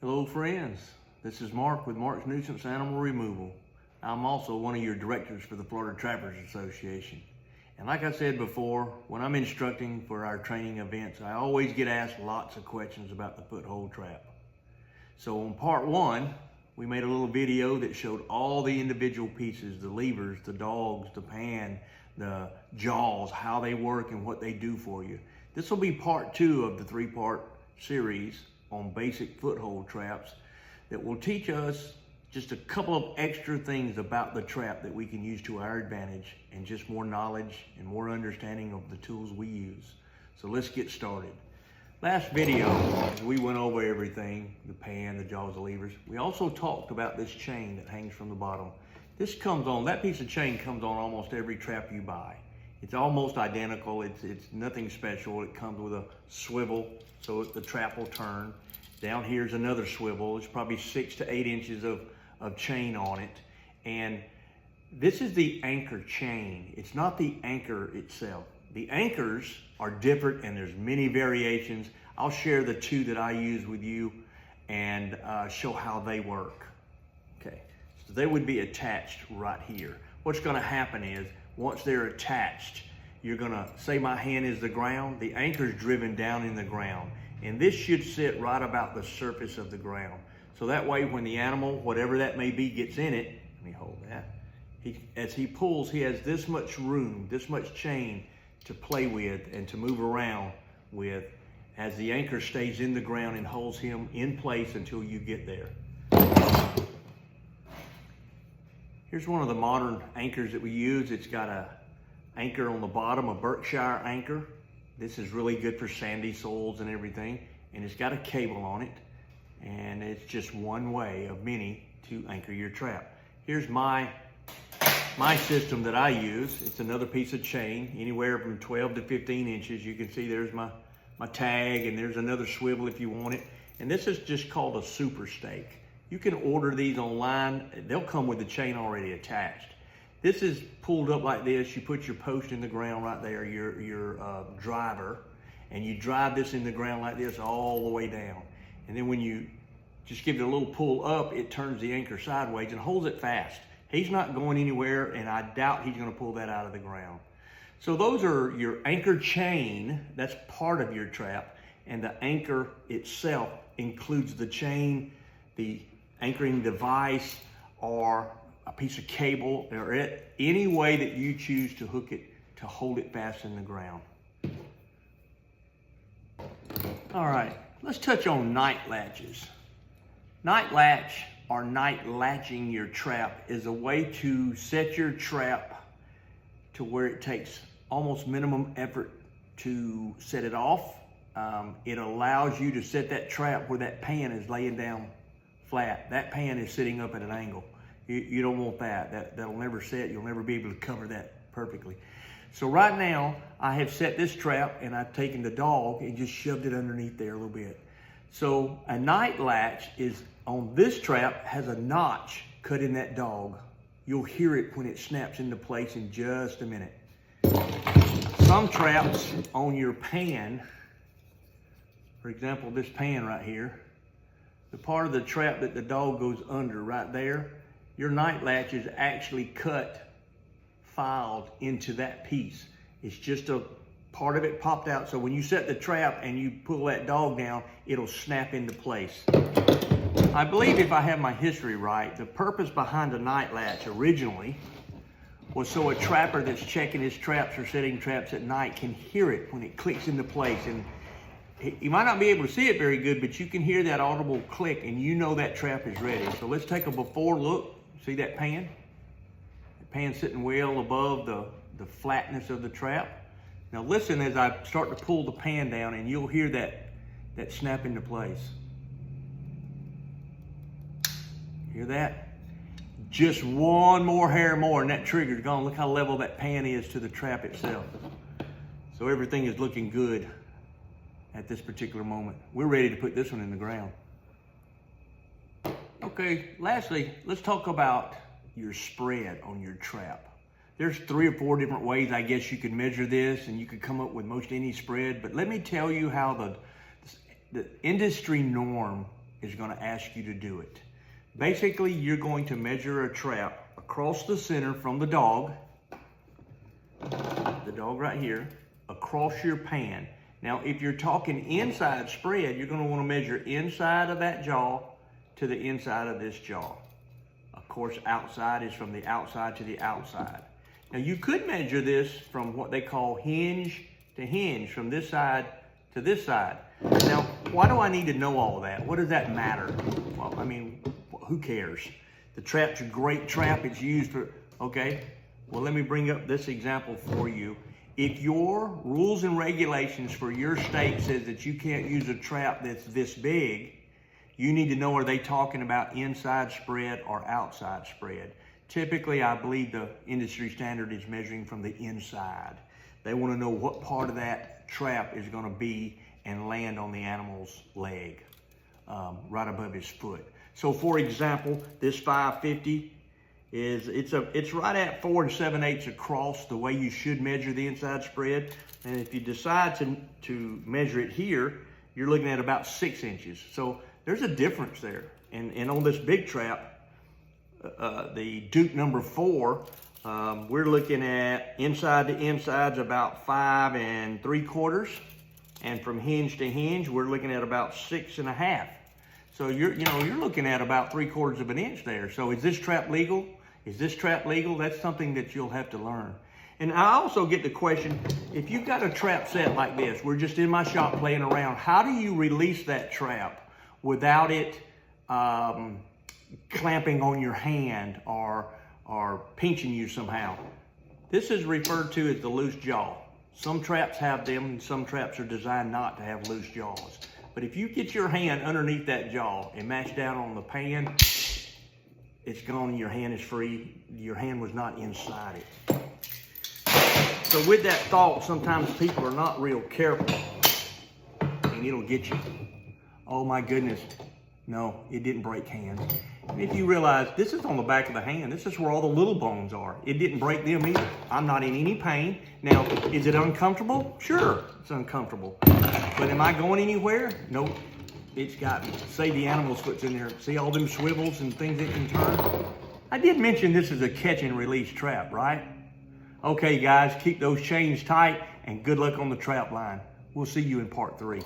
Hello friends, this is Mark with Mark's Nuisance Animal Removal. I'm also one of your directors for the Florida Trappers Association. And like I said before, when I'm instructing for our training events, I always get asked lots of questions about the foothold trap. So on part one, we made a little video that showed all the individual pieces, the levers, the dogs, the pan, the jaws, how they work and what they do for you. This will be part two of the three-part series on basic foothold traps that will teach us just a couple of extra things about the trap that we can use to our advantage, and just more knowledge and more understanding of the tools we use. So let's get started. Last video, as we went over everything, the pan, the jaws, the levers, we also talked about this chain that hangs from the bottom. This comes on, that piece of chain comes on almost every trap you buy. It's almost identical, it's nothing special. It comes with a swivel so the trap will turn. Down here's another swivel. It's probably 6 to 8 inches of chain on it. And this is the anchor chain. It's not the anchor itself. The anchors are different and there's many variations. I'll share the two that I use with you and show how they work. Okay, so they would be attached right here. What's gonna happen is, once they're attached, you're gonna say my hand is the ground, the anchor's driven down in the ground. And this should sit right about the surface of the ground. So that way when the animal, whatever that may be, gets in it, let me hold that. As he pulls, he has this much room, this much chain to play with and to move around with, as the anchor stays in the ground and holds him in place until you get there. Here's one of the modern anchors that we use. It's got a anchor on the bottom, a Berkshire anchor. This is really good for sandy soils and everything. And it's got a cable on it. And it's just one way of many to anchor your trap. Here's my system that I use. It's another piece of chain, anywhere from 12 to 15 inches. You can see there's my tag, and there's another swivel if you want it. And this is just called a super stake. You can order these online. They'll come with the chain already attached. This is pulled up like this. You put your post in the ground right there, your driver, and you drive this in the ground like this all the way down. And then when you just give it a little pull up, it turns the anchor sideways and holds it fast. He's not going anywhere, and I doubt he's gonna pull that out of the ground. So those are your anchor chain. That's part of your trap. And the anchor itself includes the chain, the anchoring device, or a piece of cable, or any way that you choose to hook it to hold it fast in the ground. All right, let's touch on night latches. Night latch, or night latching your trap, is a way to set your trap to where it takes almost minimum effort to set it off. It allows you to set that trap where that pan is laying down flat. That pan is sitting up at an angle. You don't want that. That'll never set. You'll never be able to cover that perfectly. So right now, I have set this trap, and I've taken the dog and just shoved it underneath there a little bit. So a night latch is on this trap, has a notch cut in that dog. You'll hear it when it snaps into place in just a minute. Some traps on your pan, for example, this pan right here, the part of the trap that the dog goes under right there, your night latch is actually cut, filed into that piece. It's just a part of it popped out. So when you set the trap and you pull that dog down, it'll snap into place. I believe, if I have my history right, the purpose behind a night latch originally was so a trapper that's checking his traps or setting traps at night can hear it when it clicks into place. And you might not be able to see it very good, but you can hear that audible click and you know that trap is ready. So let's take a before look. See that pan? The pan sitting well above the flatness of the trap. Now listen as I start to pull the pan down, and you'll hear that snap into place. Hear that? Just one more hair more and that trigger's gone. Look how level that pan is to the trap itself. So everything is looking good at this particular moment. We're ready to put this one in the ground. Okay, lastly, let's talk about your spread on your trap. There's 3 or 4 different ways I guess you could measure this, and you could come up with most any spread, but let me tell you how the industry norm is going to ask you to do it. Basically, you're going to measure a trap across the center from the dog right here, across your pan. Now, if you're talking inside spread, you're going to want to measure inside of that jaw to the inside of this jaw. Of course, outside is from the outside to the outside. Now, you could measure this from what they call hinge to hinge, from this side to this side. Now, why do I need to know all of that? What does that matter? Well, I mean, who cares? The trap's a great trap. It's used for, okay? Well, let me bring up this example for you. If your rules and regulations for your state says that you can't use a trap that's this big, you need to know, are they talking about inside spread or outside spread? Typically, I believe the industry standard is measuring from the inside. They want to know what part of that trap is going to be and land on the animal's leg, right above his foot. So, for example, this 550 it's right at 4 7/8 across the way you should measure the inside spread. And if you decide to measure it here, you're looking at about 6 inches. So there's a difference there. And on this big trap, the Duke number 4, we're looking at inside to inside's about 5 3/4, and from hinge to hinge, we're looking at about 6 1/2. So you're looking at about 3/4 of an inch there. So is this trap legal? Is this trap legal? That's something that you'll have to learn. And I also get the question, if you've got a trap set like this, we're just in my shop playing around, how do you release that trap without it clamping on your hand or pinching you somehow? This is referred to as the loose jaw. Some traps have them, and some traps are designed not to have loose jaws. But if you get your hand underneath that jaw and mash down on the pan, it's gone and your hand is free. Your hand was not inside it. So with that thought, sometimes people are not real careful and it'll get you. Oh my goodness. No, it didn't break hand. And if you realize this is on the back of the hand, this is where all the little bones are. It didn't break them either. I'm not in any pain. Now, is it uncomfortable? Sure, it's uncomfortable. But am I going anywhere? Nope. It's got me. Say the animal's foot's in there. See all them swivels and things it can turn? I did mention this is a catch and release trap, right? Okay, guys, keep those chains tight and good luck on the trap line. We'll see you in part 3.